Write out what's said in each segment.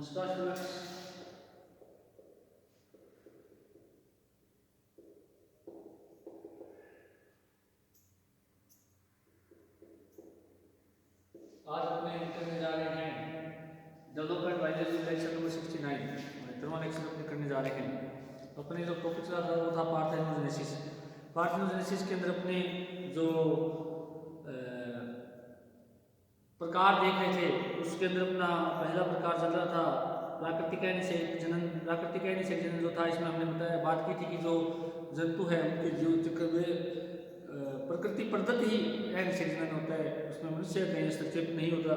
नमस्कार स्टूडेंट्स। आज अपने करने जा रहे हैं डेवलपमेंट बायोलॉजी लेक्चर नंबर 69 और इतना लेक्चर अपने करने जा रहे हैं। अपने जो टॉपिक चला था वो था पार्थेनोजेनेसिस। पार्थेनोजेनेसिस के अंदर अपने जो प्रकार देख रहे थे उसके अंदर अपना पहला प्रकार चल रहा था प्राकृतिक अनिषेक जनन। प्राकृतिक अनिषेक जनन जो था इसमें हमने बताया बात की थी कि जो जंतु है उनके जीवन चक्र में प्रकृति प्रदत्त ही अनिषेक जनन होता है, उसमें मनुष्य का हस्तक्षेप नहीं होता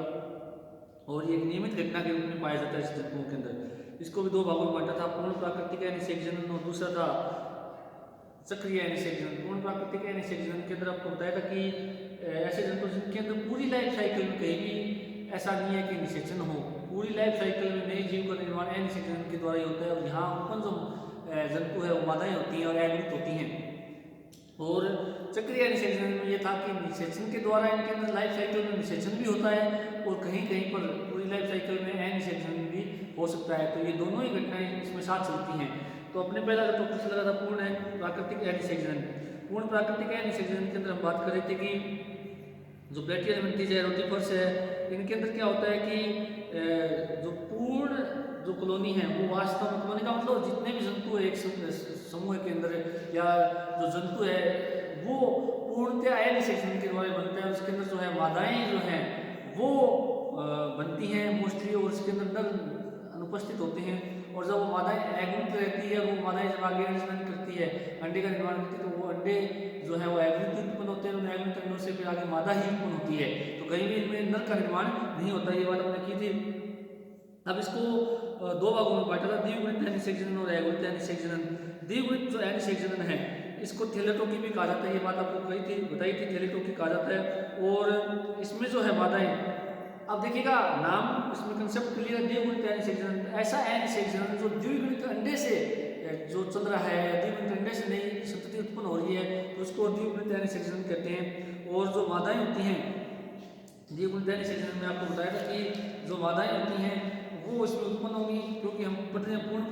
और ये एक नियमित घटना के रूप में पाया जाता है इस जंतुओं के अंदर। इसको भी दो भागों में बांटा था, पूर्ण प्राकृतिक अनिषेक जनन और दूसरा था सक्रिय अनिषेक जनन। पूर्ण प्राकृतिक अनिषेक जनन के अंदर आपको बताया था कि ऐसे जंतु जिनके अंदर पूरी लाइफ साइकिल में कहीं भी ऐसा नहीं है कि निषेचन हो, पूरी लाइफ साइकिल में नए जीव का निर्माण अनिषेचन के द्वारा ही होता है और यहाँ उत्पन्न जो जंतु है वो मादाएं होती हैं और एगुत होती हैं। और चक्रीय अनिषेचन में ये था कि निषेचन के द्वारा इनके अंदर लाइफ साइकिल में निषेचन भी होता है और कहीं कहीं पर पूरी लाइफ साइकिल में अनिषेचन भी हो सकता है। तो ये दोनों ही घटनाएं इसमें साथ चलती हैं। तो अपने पहला जो टॉपिक चल रहा था पूर्ण प्राकृतिक अनिषेचन। पूर्ण प्राकृतिक अनिषेचन के अंदर हम बात कर रहे थे कि जो प्लेटियन एडवेंटिज है, रोटीफर्स है, इनके अंदर क्या होता है कि जो पूर्ण जो कॉलोनी है वो वास्तव में कॉलोनी का मतलब जितने भी जंतु है एक समूह के अंदर या जो जंतु है वो पूर्णतः अनिषेचन के द्वारा बनता है। उसके अंदर जो है मादाएं जो हैं वो बनती हैं मोस्टली और उसके अंदर नर अनुपस्थित होते हैं। और जब वो मादाएं एगुत रहती है, वो मादाएं जब आगे निर्माण करती है, अंडे का निर्माण करती है, तो वो अंडे जो है वो एगुत उत्पन्न होते हैं। उन एगुत अंडों से फिर आगे मादा ही उत्पन्न होती है। तो कहीं भी इनमें नर का निर्माण नहीं होता। ये बात हमने की थी। अब इसको दो भागों में बांटा था, द्विगुणित अनिषेक जनन और एगुणित अनिषेक जनन। द्विगुणित जो अनिषेक जनन है इसको थैलेटोकी भी कहा जाता है। ये बात आपको बताई थी थैलेटोकी कहा जाता है। और इसमें जो है मादाएं, अब देखिएगा नाम इसमें कंसेप्ट क्लियर है, द्विगुणित अनिषेक जनन। ऐसा अनिषेक जनन जो द्विगुणित अंडे से जो चल रहा है, द्विगुणित अंडे से नई संतति उत्पन्न हो रही है तो उसको द्विगुणित अनिषेक जनन कहते हैं। और जो मादाएं होती हैं द्विगुणित अनिषेक जनन में आपको बताया था कि जो मादाएं होती हैं वो इसमें उत्पन्न होगी, क्योंकि हम पढ़ते हैं पूर्ण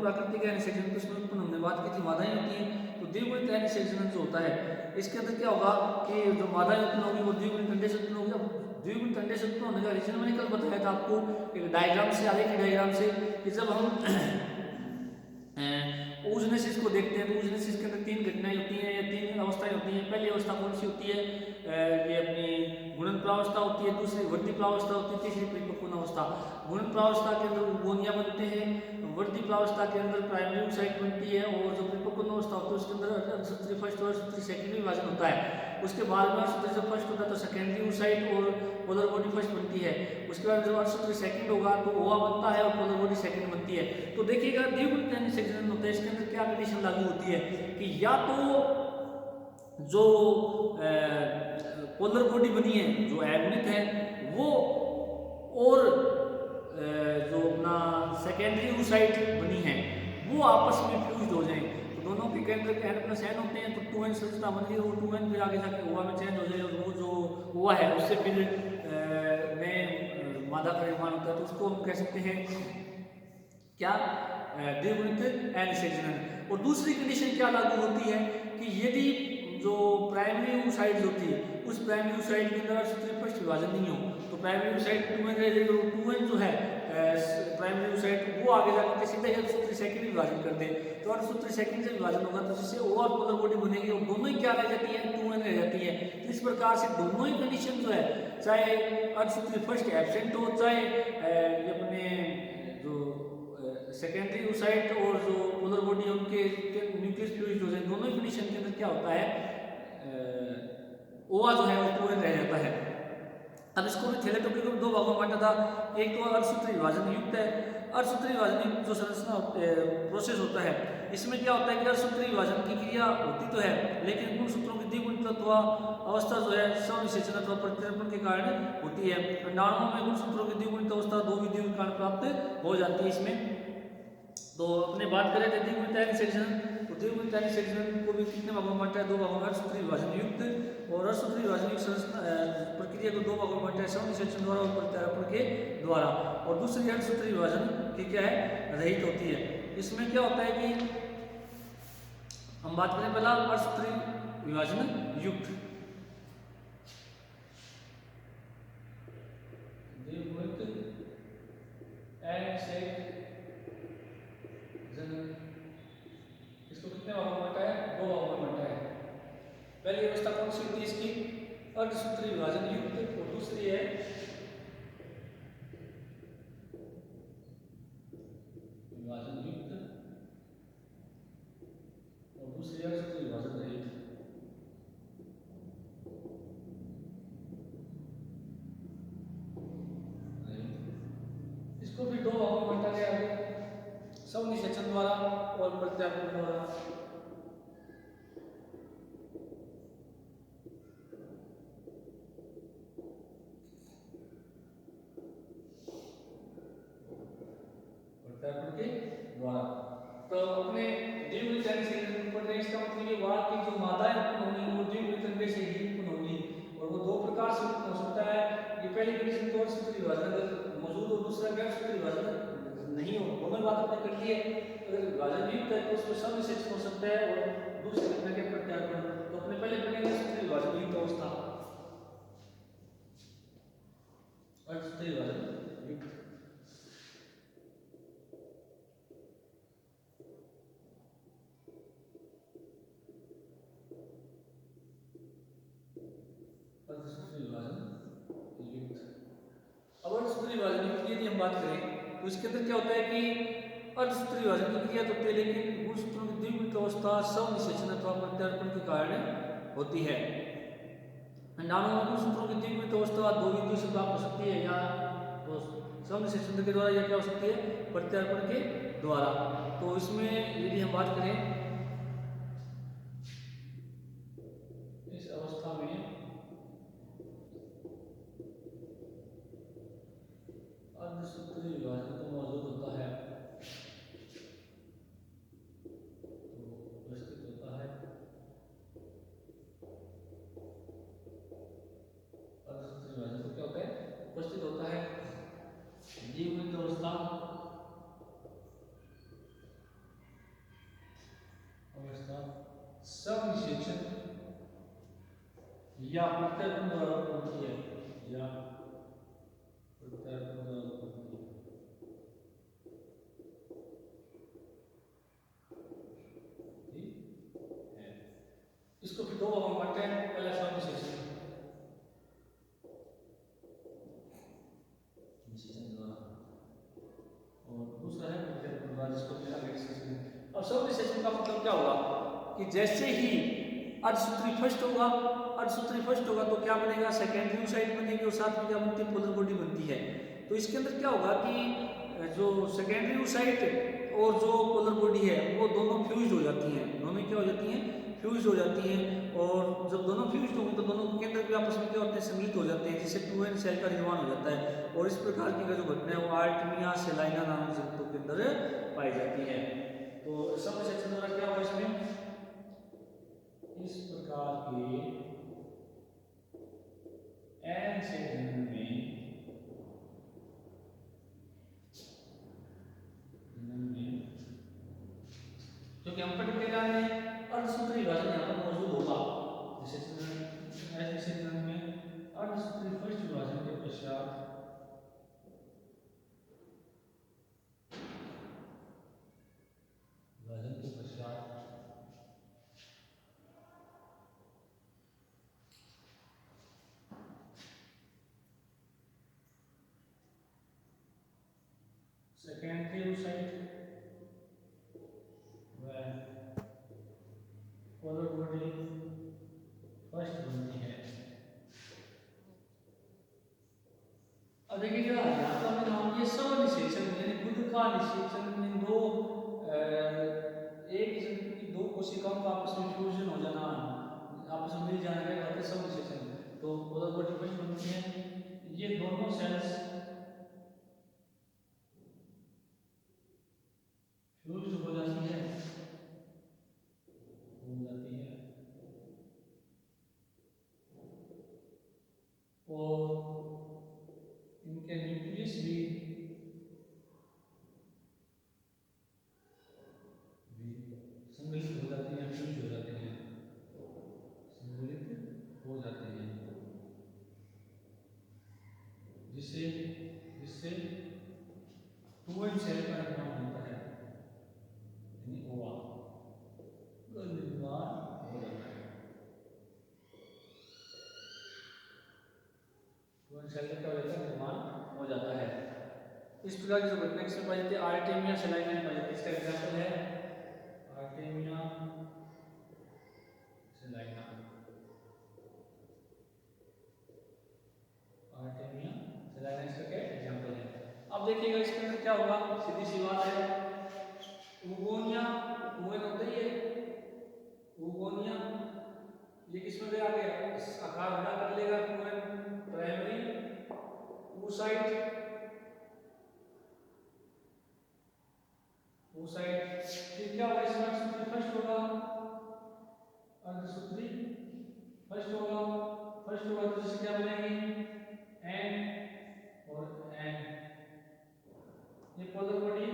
प्राकृतिक अनिषेक जनन तो इसमें उत्पन्न हमने बात की थी मादाएं होती हैं। तो द्विगुणित अनिषेक जनन जो होता है इसके अंदर क्या होगा कि जो मादाएं उत्पन्न होगी वो द्विगुणित अंडे से उत्पन्न होगी। द्विगुणित अंडे से उत्पन्न होने का रीजन मैंने कल बताया था आपको एक डायग्राम से, आगे के डायग्राम से, कि जब हम oogenesis को देखते हैं तो oogenesis के अंदर तीन घटनाएं होती हैं या तीन अवस्थाएं होती हैं। पहली अवस्था कौन सी होती है? ये अपनी गुणन प्रावस्था होती है, दूसरी वृद्धि प्रावस्था होती है, तीसरी परिपक्वन अवस्था। गुणन प्रावस्था के अंदर गोनिया बनते हैं, वृद्धि प्रावस्था के अंदर प्राइमरी oocyte बनती है और जो परिपक्वन अवस्था होती है उसके अंदर अर्धसूत्री फर्स्ट और अर्धसूत्री सेकेंडरी विभाजन होता है। उसके बाद में अर्धसूत्री जब फर्स्ट होता है तो सेकेंडरी oocyte और पोलर बॉडी फर्स्ट बनती है। उसके बाद जब अर्धसूत्री सेकंड होगा तो ओवा बनता है और पोलर बॉडी सेकंड बनती है। तो देखिएगा द्विगुणित अनिषेक जनन होता है, इसके अंदर क्या कंडीशन लागू होती है कि या तो जो पोलर बॉडी बनी है जो एगुणित है वो और जो अपना सेकेंडरी oocyte बनी है वो आपस में फ्यूज हो जाए। तो दोनों के केंद्र के n प्लस n होते हैं तो 2n संरचना बन गई, वो 2n फिर आगे जाके ओवा में चेंज हो जाए और वो जो ओवा है उससे फिर नए मादा का निर्माण होता है। तो उसको हम कह सकते हैं क्या? द्विगुणित अनिषेक जनन। और दूसरी कंडीशन क्या लागू होती है कि यदि जो प्राइमरी oocyte जो थी उस प्राइमरी oocyte के अंदर अर्धसूत्री फर्स्ट विभाजन नहीं हो तो प्राइमरी oocyte 2n रह जाएगी और 2n जो है प्राइमरी oocyte वो आगे जाकर के सीधे अर्धसूत्री सेकंड विभाजन कर दे। तो अर्धसूत्री सेकंड से विभाजन होगा तो जिससे ओ और पोलर बॉडी बनेगी और दोनों ही क्या रह जाती है? 2n रह जाती है। तो इस प्रकार से दोनों ही कंडीशन जो है, चाहे अर्धसूत्री फर्स्ट एब्सेंट हो, चाहे अपने जो सेकेंडरी oocyte और जो पोलर बॉडी है उनके न्यूक्लियस फ्यूज हो जाए, दोनों ही कंडीशन के अंदर क्या होता है? ओवा जो है वो 2n रह जाता है। अब इसको भी थैलेटोकी को दो भागों में बांटा था। एक तो अर्धसूत्री विभाजन युक्त है। अर्धसूत्री विभाजन युक्त जो संरचना प्रोसेस होता है इसमें क्या होता है कि अर्धसूत्री विभाजन की क्रिया होती तो है लेकिन गुणसूत्रों की द्विगुणित अवस्था जो है स्वनिषेचन अथवा प्रतिरूपण के कारण होती है। अंडाणुओं में गुणसूत्रों की द्विगुणित अवस्था दो विधियों के कारण प्राप्त हो जाती है इसमें। तो अपने बात करें थे द्विगुणित अनिषेक जनन, तो द्विगुणित यानी संयोजन को भी कितने भागों में बांटा है? 2 भागों में अर्धसूत्री विभाजन युक्त, और अर्धसूत्री विभाजन युक्त प्रक्रिया को 2 भागों में बांटा है, समनिषेचन द्वारा और प्रत्यारोपण के द्वारा। और दूसरी अर्धसूत्री विभाजन की क्या है? रहित होती है। इसमें क्या होता है कि हम बात करें पहला अर्धसूत्री विभाजन युक्त, इसको कितने भागों में बांटा है? 2 भागों में बांटा है। पहली अवस्था कौन सी होती है इसकी? अर्धसूत्री विभाजन युक्त, और दूसरी है विभाजन युक्त, और दूसरी अर्धसूत्री विभाजन रहित। इसको भी 2 भागों में बांटा गया है, समनिषेचन द्वारा और प्रत्यारोपण द्वारा। प्रत्यारोपण के द्वारा। तो अपने द्विगुणित यानी संयोजन पढ़ रहे हैं, इसका मतलब ये हुआ कि जो मादाएं उत्पन्न होंगी वो द्विगुणित अंडे से ही उत्पन्न होंगी, और वो 2 प्रकार से उत्पन्न हो सकता है। ये पहली कंडीशन तो अर्धसूत्री विभाजन अगर मौजूद हो, दूसरा अर्धसूत्री विभाजन नहीं हो, दोनों बात आपने कर ली है। अगर विभाजन युक्त है तो उसमें समनिषेचन हो सकता है, और दूसरे घटना के प्रत्यारोपण। तो अपने पहले पढ़ेंगे अर्धसूत्री विभाजन युक्त अवस्था, अर्धसूत्री विभाजन युक्त। अर्धसूत्री विभाजन युक्त। अब अर्धसूत्री विभाजन युक्त की यदि हम बात करें तो इसके अंदर क्या होता है कि अर्धसूत्री विभाजन की क्रिया तो होती है, लेकिन गुणसूत्रों की द्विगुणित अवस्था समनिषेचन अथवा प्रत्यारोपण के कारण होती है। नानों गुणसूत्रों की द्विगुणित अवस्था 2 विधियों से प्राप्त हो सकती है, या तो समनिषेचन के द्वारा, या क्या हो सकती है? प्रत्यारोपण के द्वारा। तो इसमें यदि हम बात करें इस अवस्था में अर्धसूत्री विभाजन तो मौजूद होता है, उपस्थित होता है द्विगुणित अवस्था समनिषेचन या प्रत्यारोपण द्वारा होती है, या प्रत्यारोपण द्वारा होती है। इसको फिर 2 भागों में बांटते हैं, पहला समनिषेचन और दूसरा है प्रत्यारोपण द्वारा, जिसको फिर आगे डिस्कस करेंगे। अब समनिषेचन का मतलब क्या होगा कि जैसे ही अर्धसूत्री फर्स्ट होगा तो क्या बनेगा? सेकेंडरी ओसाइट बनेगी, और साथ में क्या बनती है? पोलर बॉडी बनती है। तो इसके अंदर क्या होगा कि जो सेकेंडरी ओसाइट और जो पोलर बॉडी है वो दोनों फ्यूज हो जाती हैं, दोनों क्या हो जाती हैं? फ्यूज हो जाती हैं। और जब दोनों फ्यूज होंगे तो दोनों के अंदर भी आपस में क्या होते हैं? संगीत हो जाते हैं, जिससे 2n सेल का निर्माण हो जाता है। और इस प्रकार की जो घटना है वो आर्टेमिया सेलाइना नामक जंतु के अंदर पाई जाती है। तो समनिषेचन द्वारा क्या होगा? इसमें इस प्रकार के n से जन्म में क्योंकि हम पढ़ के जाने अर्धसूत्री विभाजन यहाँ पर मौजूद होगा, ऐसे जन्म में अर्धसूत्री फर्स्ट विभाजन के पश्चात सेकेंडरी ओसाइट व पोलर बॉडी फर्स्ट बनती है। अब देखिए यहाँ पर हमने नाम दिया समनिषेचन, यानी खुद का निषेचन इन दो एक जंतु की 2 कोशिकाओं का आपस में फ्यूजन हो जाना, आपस में मिल जाना है, कहते हैं समनिषेचन। तो पोलर बॉडी फर्स्ट बनती है, ये दोनों सेल्स फ्यूज हो जाती है, न्यूक्लियस भी संगठित हो जाते हैं, फ्यूज हो जाते हैं, संगठित हो जाते हैं, जिससे जिससे टू एंड सेल का निर्माण होता है, यानी ओवा का निर्माण हो जाता है। टू एंड सेल का निर्माण हो जाता है। इस प्रकार की जो घटना किसमें पाई जाती है, आर्टेमिया सेलाइना में पाई जाती है। इसका एग्जाम्पल है आर्टेमिया सेलाइना, आर्टेमिया सेलाइना इसका क्या एग्जाम्पल है। अब देखिएगा इसके अंदर क्या होगा, सीधी सी बात है, ऊगोनिया कुएं होता ही है, ऊगोनिया ये किसमें गया आगे आकार बड़ा कर लेगा, कुएं प्राइमरी oocyte, oocyte फिर क्या होगा, इसमें सूत्री फर्स्ट होगा, अर्धसूत्री फर्स्ट होगा, फर्स्ट होगा तो जिससे क्या बनेगी एन और एन, ये पोलर बॉडी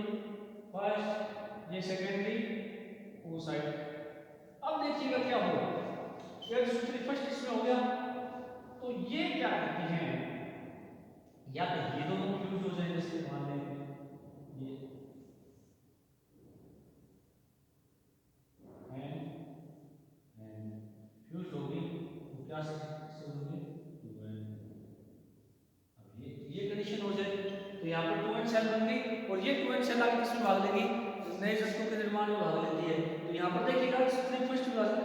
फर्स्ट, ये सेकेंडरी oocyte। अब देखिएगा क्या होगा, अर्धसूत्री फर्स्ट इसमें हो गया तो ये क्या करती हैं, या तो ये दोनों फ्यूज हो जाए, जैसे मान लें ये एंड फ्यूज होगी तो क्या से होंगे, अब ये कंडीशन हो जाए तो यहाँ पर टू एंड सेल बन गई, और ये टू एंड सेल आगे किसमें भाग लेगी, नए जंतुओं के निर्माण में भाग लेती है। तो यहाँ पर देखिएगा फर्स्ट विभाजन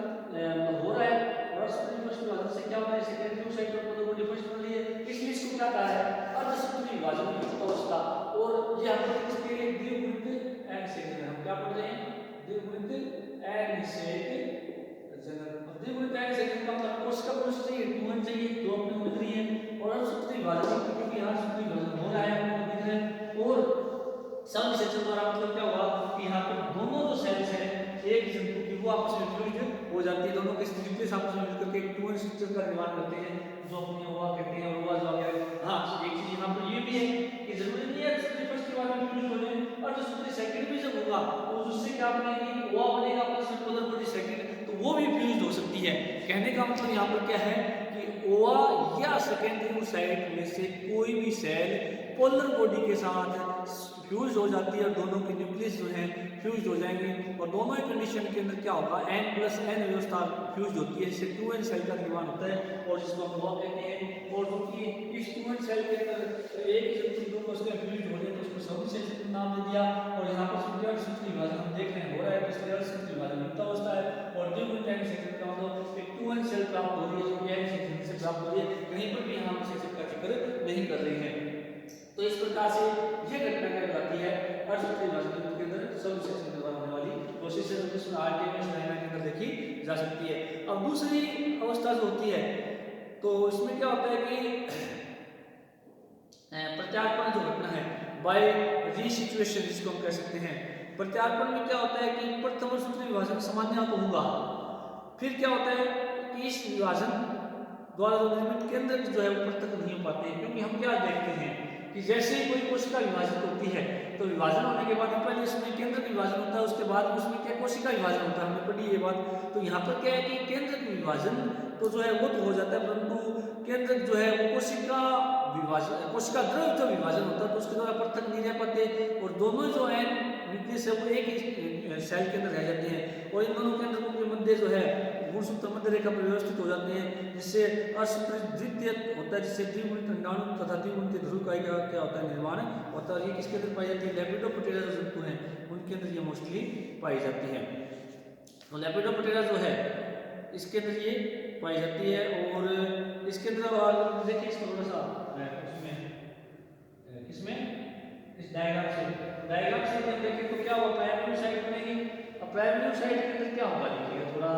हो रहा है, और फर्स्ट विभाजन से क्या होता है, सेकेंडरी oocyte और पोलर बॉडी फर्स्ट बन रही है, इसलिए इसको क्या कहा है, अर्धसूत्री विभाजन युक्त अवस्था। और ये हम इसके द्विगुणित एनिषेक, हम क्या पढ़ रहे हैं, द्विगुणित एनिषेक जनन। अब द्विगुणित एनिषेक का मतलब कोशिका पुरुष चाहिए, टू एंड चाहिए, दो अपने उड़ रही है, और अर्धसूत्री विभाजन क्योंकि यहाँ सूत्री विभाजन हो रहा है, आपको दिख रहा है, और समविसेचन द्वारा मतलब क्या हुआ कि यहाँ पर दोनों जो सेल्स हैं एक जंतु की वो आपस में फ्यूज्ड हो जाती है, दोनों के न्यूक्लियस आपस में मिलकर के एक टू एंड स्ट्रक्चर का निर्माण करते हैं, जो अपने ओवा कहते हैं, और ओवा जो आ गया। हाँ, एक चीज यहाँ पर ये भी है कि जरूरी नहीं है सूत्री फर्स्ट के बाद में फ्यूज हो जाए, और जो सूत्री सेकंड भी जब होगा तो उससे क्या बनेगी, ओवा बनेगा प्लस पोलर बॉडी सेकंड, तो वो भी फ्यूज हो सकती है। कहने का मतलब यहाँ पर क्या है कि ओवा या सेकेंडरी oocyte में से कोई भी सेल पोलर बॉडी के साथ फ्यूज हो जाती है, और दोनों के न्यूक्लियस जो हैं फ्यूज हो जाएंगे, और दोनों ही कंडीशन के अंदर क्या होगा, n+n व्यवस्था फ्यूज होती है, जिससे टू एंड सेल का निर्माण होता है, और जिसको हम ओवा कहते हैं। और जो कि इस टू एंड सेल के अंदर एक ही जंतु दो कोशिकाएं फ्यूज हो रही है तो उसको समविसेचन नाम दे दिया। और यहाँ पर सूत्री विभाजन हम देख रहे हैं हो रहा है, तो इसलिए अर्धसूत्री विभाजन युक्त अवस्था है, और द्विगुणित एनिषेक का मतलब एक टू एंड सेल प्राप्त हो रही है, जो कि एनिषेक से प्राप्त हो रही है, कहीं पर भी हम विशेषण का जिक्र नहीं कर रहे हैं। तो इस प्रकार से ये घटना कहलाती है अर्धसूत्री विभाजन के अंदर समविसेचन के द्वारा होने वाली प्रोसेस है, जिसमें आर्टेमिया सेलाइना के अंदर देखी जा सकती है। अब दूसरी अवस्था जो होती है तो इसमें क्या होता है कि प्रत्यार्पण जो घटना है बाय रीसिचुएशन जिसको हम कह सकते हैं। प्रत्यार्पण में क्या होता है कि प्रथम सूत्री विभाजन सामान्य तो होगा, फिर क्या होता है कि इस विभाजन द्वारा जो निर्मित केंद्र जो है वो पृथक नहीं हो पाते हैं, क्योंकि हम क्या देखते हैं कि जैसे ही कोई कोशिका विभाजित होती है तो विभाजन होने के बाद पहले इसमें केंद्र विभाजन होता है, उसके बाद उसमें क्या कोशिका विभाजन होता है, हमने पढ़ी ये बात। तो यहाँ पर क्या है कि केंद्र विभाजन तो जो है वो तो हो जाता है, परंतु केंद्र जो है वो कोशिका विभाजन, कोशिका द्रव जो विभाजन होता है तो उसके द्वारा पृथक नहीं रह पाते, और दोनों जो है न्यूक्लियस है वो एक ही सेल के अंदर रह जाते हैं, और इन दोनों केंद्रों के मध्य जो है गुणसूत्र मध्य रेखा पर व्यवस्थित हो जाते हैं, जिससे असूत्र द्वितीय होता है, जिससे द्विगुणित अंडाणु तथा द्विगुणित ध्रुवकाय का क्या होता है निर्माण होता है। ये किसके अंदर पाई जाती है, लेपिडोप्टेरा जो जंतु हैं उनके अंदर ये मोस्टली पाई जाती है। तो लेपिडोप्टेरा जो है इसके अंदर ये पाई जाती है, और इसके अंदर देखिए इसको थोड़ा सा इसमें इस डायग्राम से हम देखें तो क्या होगा, प्राइमरी oocyte बनेगी। अब प्राइमरी oocyte के अंदर क्या होगा, देखिएगा थोड़ा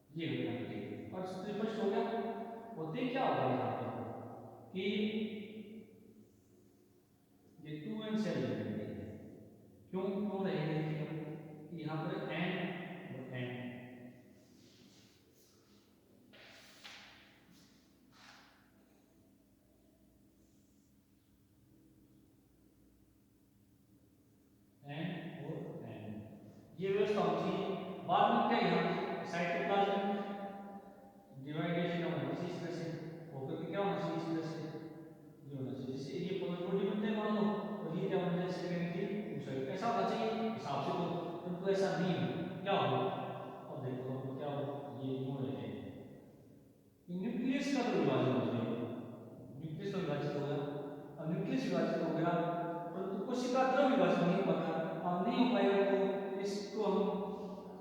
ये और सूत्री फर्स्ट हो गया, और देख क्या होगा यहाँ पर कि ये टू एंड सेल रहेंगे, क्यों रहेंगे कि यहाँ पर एन और एन, बाद में क्या यहाँ साइटोप्लाज्म डिवाइडेशन होना चाहिए इस तरह से, होकर के क्या होना चाहिए इस तरह से ये होना चाहिए, जैसे ये पोलर बॉडी बनते हैं मान लो, और ये क्या होना चाहिए सेकेंडरी साइड, ऐसा होना चाहिए हिसाब से, तो परंतु ऐसा नहीं है, क्या हो अब देखो अब क्या हो, ये यूं रहे न्यूक्लियस का तो विभाजन हो जाएगा, न्यूक्लियस तो विभाजित हो गया, अब न्यूक्लियस विभाजित हो गया परंतु कोशिका द्रव विभाजन नहीं हो पाता, अब नहीं हो पाएगा तो इसको हम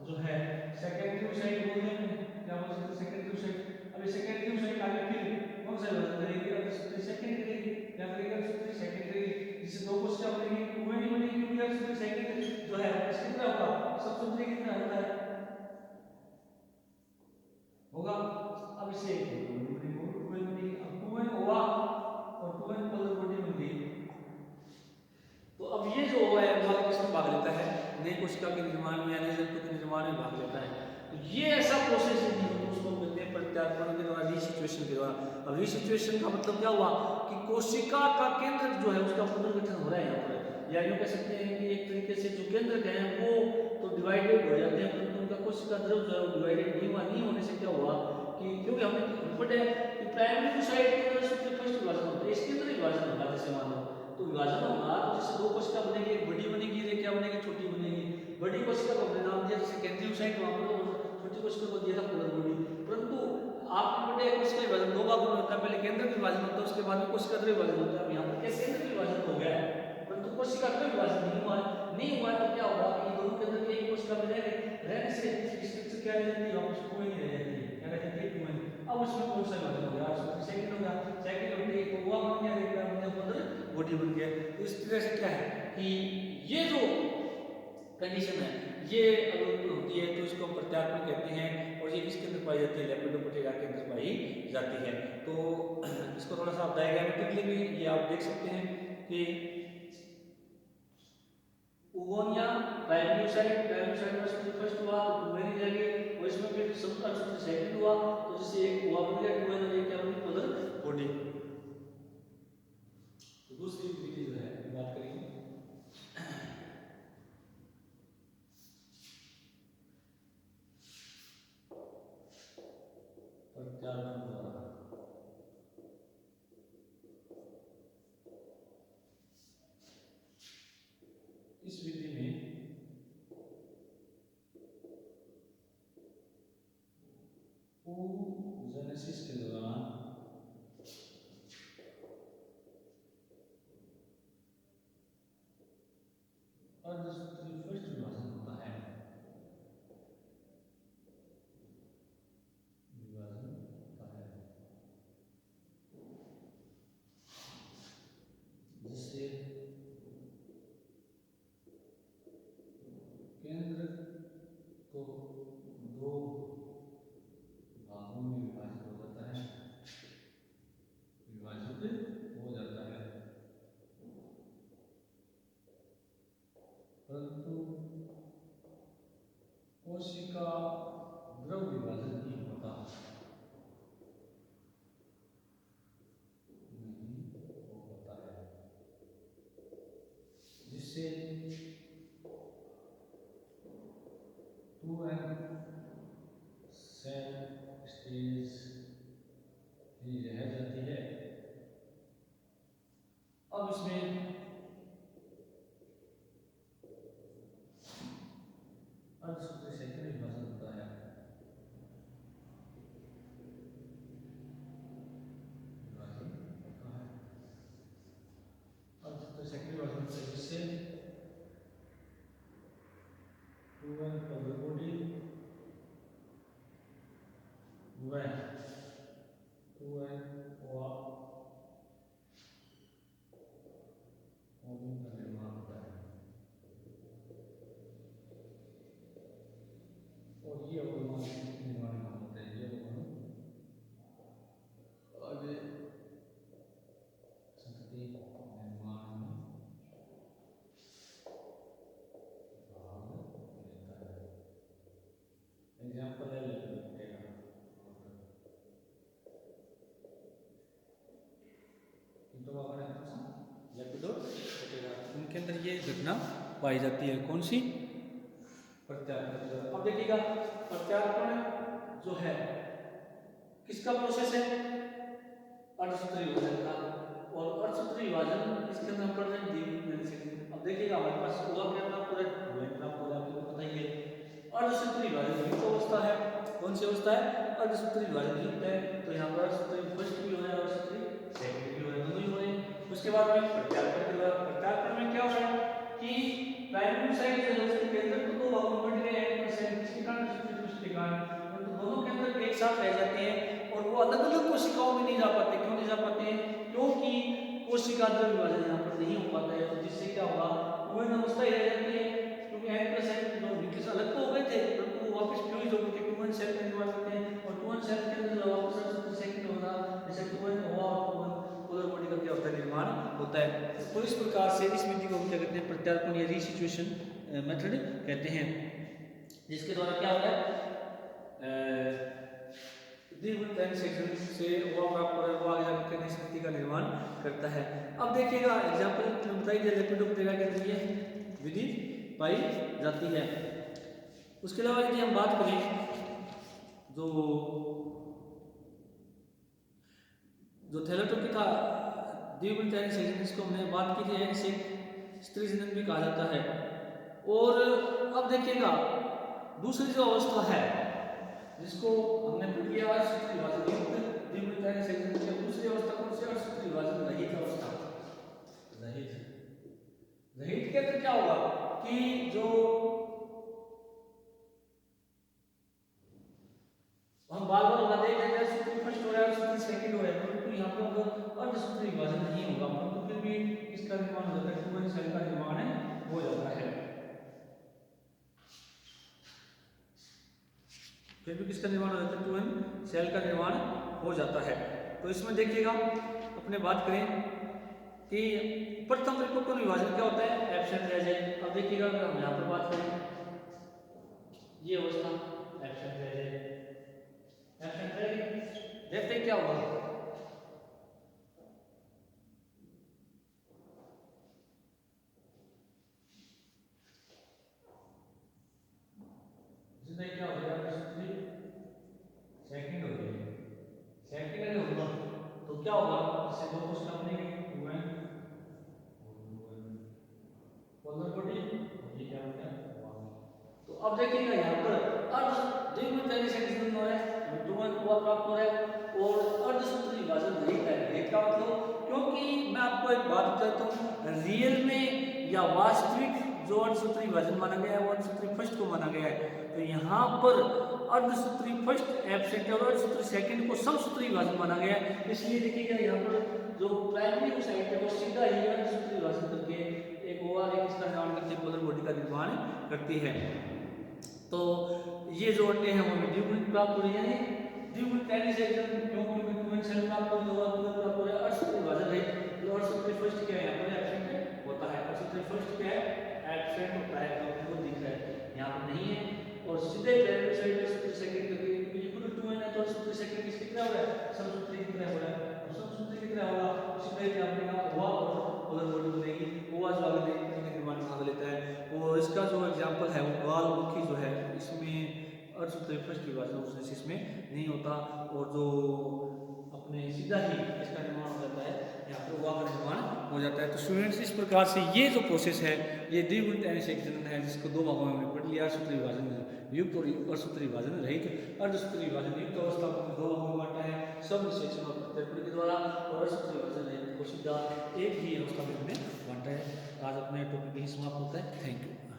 जो है सेकेंडरी साइड बोलते हैं, क्या बोल सकते हैं सेकेंडरी साइड। अब सेकेंडरी साइड आगे फिर कौन सा विभाजन करेगी, अगर सूत्र सेकेंडरी क्या करेगा, सूत्र सेकेंडरी, जिससे दो कोशिका बनेगी वो नहीं बनेगी क्योंकि अब सूत्र सेकेंडरी जो है कितना होगा, सब सूत्र कितना होता है होगा, अब इसे हुआ और 2n पोलर बॉडी बन गई, तो अब ये जो है भाग किसमें भाग लेता है, नई कोशिका के निर्माण में या नए जंतु के निर्माण में भाग लेता है, तो ये ऐसा प्रोसेस है तो उसको कहते हैं प्रत्यारोपण के द्वारा, रीसिचुएशन के द्वारा। अब रीसिचुएशन का मतलब क्या हुआ कि कोशिका का केंद्र जो है उसका पुनर्गठन हो रहा है यहाँ पर, या यूँ कह सकते हैं कि एक तरीके से जो केंद्र हैं वो तो डिवाइडेड हो जाते हैं परंतु उनका कोशिका द्रव जो है वो डिवाइडेड नहीं हुआ, नहीं होने से क्या हुआ कि क्योंकि हमने पढ़ा है कि प्राइमरी साइड के अंदर सबसे फर्स्ट विभाजन होता है, इसके अंदर विभाजन होगा, जैसे मान लो तो विभाजन होगा तो जैसे दो कोशिका बनेगी, एक बड़ी बनेगी एक क्या बनेगी छोटी बनेगी, बड़ी कोशिका को हमने नाम दिया जैसे केंद्रीय साइड, वहां पर छोटी कोशिका को दिया था पोलर बॉडी, परंतु आपने पढ़े कोशिका विभाजन दो भागों में होता है, पहले केंद्र विभाजन होता है उसके बाद में कोशिका द्रव्य विभाजन होता है, यहाँ पर क्या केंद्र विभाजन हो गया है परंतु कोशिका द्रव्य विभाजन नहीं हुआ तो क्या होगा कि दोनों के अंदर एक कोशिका में रहने से स्ट्रक्चर क्या रह जाती है, वापस टू ही रह जाती है, क्या रह जाती है टू। अब उसमें कौन सा विभाजन हो गया, सेकंड हो गया, सेकंड होते ही तो हुआ बन गया, एक बार पोलर बॉडी बन गया, तो इस तरह से क्या है कि ये जो कंडीशन है ये अगर होती है तो इसको हम प्रत्यारोपण कहते हैं, और ये किसके अंदर पाई जाती है, लेपिडोप्टेरा के अंदर पाई जाती है। तो इसको थोड़ा सा आप डायग्रामेटिकली भी ये आप देख सकते हैं कि उगोनिया प्राइमरी साइड में फर्स्ट हुआ तो टू एन जाएगी, और इसमें फिर सब सेकंड हुआ तो जैसे एक हुआ बन गया टू एन और एक क्या बनी पोलर बॉडी। तो दूसरी विधि जो है बात करेंगे प्रत्यारोपण द्वारा। इस विधि में oogenesis के दौरान अर्धसूत्री फर्स्ट विभाजन होता है, जिससे केंद्र को दो भागों में विभाजित हो जाता है, परंतु कोशिका द्रव विभाजन नहीं होता, जिससे 2n सेल स्टेज ही रह जाती है। अब इसमें अर्धसूत्री सेकंड विभाजन होता है, अर्धसूत्री सेकंड विभाजन होता है जिससे 2n पोलर बॉडी वह 2n हुआ का निर्माण होता है, और ये निर्माण होता है, ये आगे संतति निर्माण में भाग लेता है। एग्जाम्पल है लेपिडोप्टेरा, लेपिडोप्टेरा, उनके अंदर ये घटना पाई जाती है, कौन सी प्रत्यारोपण। अब देखिएगा प्रत्यार्पण जो है किसका प्रोसेस है, अर्धसूत्री विभाजन का, और अर्धसूत्री विभाजन इसके अंदर प्रेजेंट द्विगुणित सेक्शन। अब देखिएगा हमारे पास हुआ क्या था, पूरा प्राप्त हो गया, आपको पता ही है। अर्धसूत्री विभाजन युक्त अवस्था है, कौन सी अवस्था है, अर्धसूत्री विभाजन युक्त है, तो यहाँ पर अर्धसूत्री फर्स्ट भी हो रहा है, अर्धसूत्री सेकंड भी हो रहा है, दोनों ही हो रहे हैं। उसके बाद में प्रत्यार्पण के बाद, प्रत्यार्पण में क्या हो रहा है कि प्राइमरी साइड जो है उसके केंद्र को दो भागों में बट गए हैं, के कारण तो दोनों केंद्र एक साथ रह जाते हैं और वो अलग अलग कोशिकाओं में नहीं जा पाते। क्यों नहीं जा पाते हैं, क्योंकि कोशिका द्रव्य विभाजन यहाँ पर नहीं हो पाता है, तो जिससे क्या होगा, वो अवस्था ही रह जाती है, क्योंकि N+N जो विकिस अलग तो हो गए थे परंतु वो वापस फ्यूज होकर के 2n सेल का निर्माण करते हैं, और 2n सेल के अंदर वापस सेकंड होगा, जैसे 2n हुआ और 2n पोलर बॉडी का क्या होता है, निर्माण होता है। तो इस प्रकार से इस विधि को हम क्या कहते हैं, प्रत्यार्पण या रिसिचुएशन मेथड कहते हैं, जिसके द्वारा क्या होता है, द्विगुणित सेक्शन से वो प्राप्त हो रहा है, वो आगे जाकर कितनी शक्ति का निर्माण करता है। अब देखिएगा एग्जांपल बताइए, लेपिडोप्टेरा के अंदर ये विधि पाई जाती है। उसके अलावा यदि हम बात करें जो थैलेटोपिका द्विगुणित सेक्शन, इसको हमने बात की थी, इसे स्त्री जनन भी कहा जाता है। और अब देखिएगा दूसरी जो अवस्था है जिसको हमने पढ़ लिया, अर्धसूत्री विभाजन युक्त द्विगुणित सेक्शन की दूसरी अवस्था कौन सी, अर्धसूत्री विभाजन रहित अवस्था। रहित के अंदर क्या होगा कि जो हम बार बार देख रहे हैं, अर्धसूत्री फर्स्ट हो रहा है, अर्धसूत्री सेकंड हो रहा है, परंतु यहाँ पर अर्धसूत्री विभाजन नहीं होगा, परंतु फिर भी इसका निर्माण हो जाता है, 2n सेल का निर्माण हो जाता है। फिर भी किसका निर्माण हो जाता है, 2n सेल का निर्माण हो जाता है। तो इसमें देखिएगा अपने बात करें कि प्रथम परिपक्व विभाजन क्या होता है, एब्सेंट रह जाए। अब देखिएगा अगर हम यहाँ पर बात करें, ये अवस्था एब्सेंट रह जाए, एब्सेंट रहेगी, देखते हैं क्या होगा, क्या हो जाएगा, सेकंड हो जाएगी, सेकंड अगर होगा तो क्या होगा, इससे दो कोशिका बनेगी, 2n पोलर बॉडी, ये क्या होता है 1। तो अब देखिएगा यहाँ पर द्विगुणित सेक्शन हो रहा है, 2n हुआ प्राप्त हो रहा है, और अर्धसूत्री विभाजन रहित है। रहित का मतलब, क्योंकि मैं आपको एक बात बताता हूँ, रियल में या वास्तविक जो अर्धसूत्री विभाजन माना गया है वो अर्धसूत्री फर्स्ट को माना गया है, तो यहाँ पर अर्धसूत्री फर्स्ट एब्सेंट है और अर्धसूत्री सेकंड को समसूत्री विभाजन माना गया है। इसलिए देखिएगा यहाँ पर जो प्राइमरी साइड है वो सीधा ही अर्धसूत्री विभाजन करके एक ओवल एक इसका निर्माण करती है, पोलर बॉडी का निर्माण करती है। तो ये जो अंडे हैं वो द्विगुणित प्राप्त हो रही है, द्विगुणित सेक्शन क्योंकि 2n सेल प्राप्त हो रहा है, अर्धसूत्री विभाजन रहित, तो अर्धसूत्री फर्स्ट क्या है, यहाँ पर एब्सेंट होता है, अर्धसूत्री फर्स्ट क्या है, एब्सेंट होता है, आपको दिख रहा है यहाँ पर नहीं है, और सीधे प्राइमरी साइड में सूत्र सेकंड करके बिल्कुल 2n है तो सूत्र सेकंड किस कितना हो रहा है, समसूत्री कितना हो रहा है, समसूत्री कितना होगा, सीधे यहाँ पे ना हुआ और पोलर बॉडी बनेगी, हुआ जो आगे निर्माण भाग लेता है। और इसका जो एग्जांपल है वो गालमुखी जो है, इसमें अर्धसूत्री फर्स्ट विभाजन इसमें नहीं होता, और जो अपने सीधा ही इसका निर्माण हो जाता है, यहाँ पर हुआ का निर्माण हो जाता है। तो स्टूडेंट्स इस प्रकार से ये जो प्रोसेस है ये द्विगुणित सेक्शन है, जिसको दो भागों में हमने पढ़ लिया, अर्धसूत्री विभाजन युक्त और अर्धसूत्री विभाजन रहित। अर्धसूत्री विभाजन युक्त अवस्था को दो भागों में बांटा है, सब सेक्शन और प्रत्यार्पण के द्वारा, और अर्धसूत्री विभाजन रहित को सीधा एक ही अवस्था में हमने बांटा है। आज अपने टॉपिक यही समाप्त होता है। Thank you.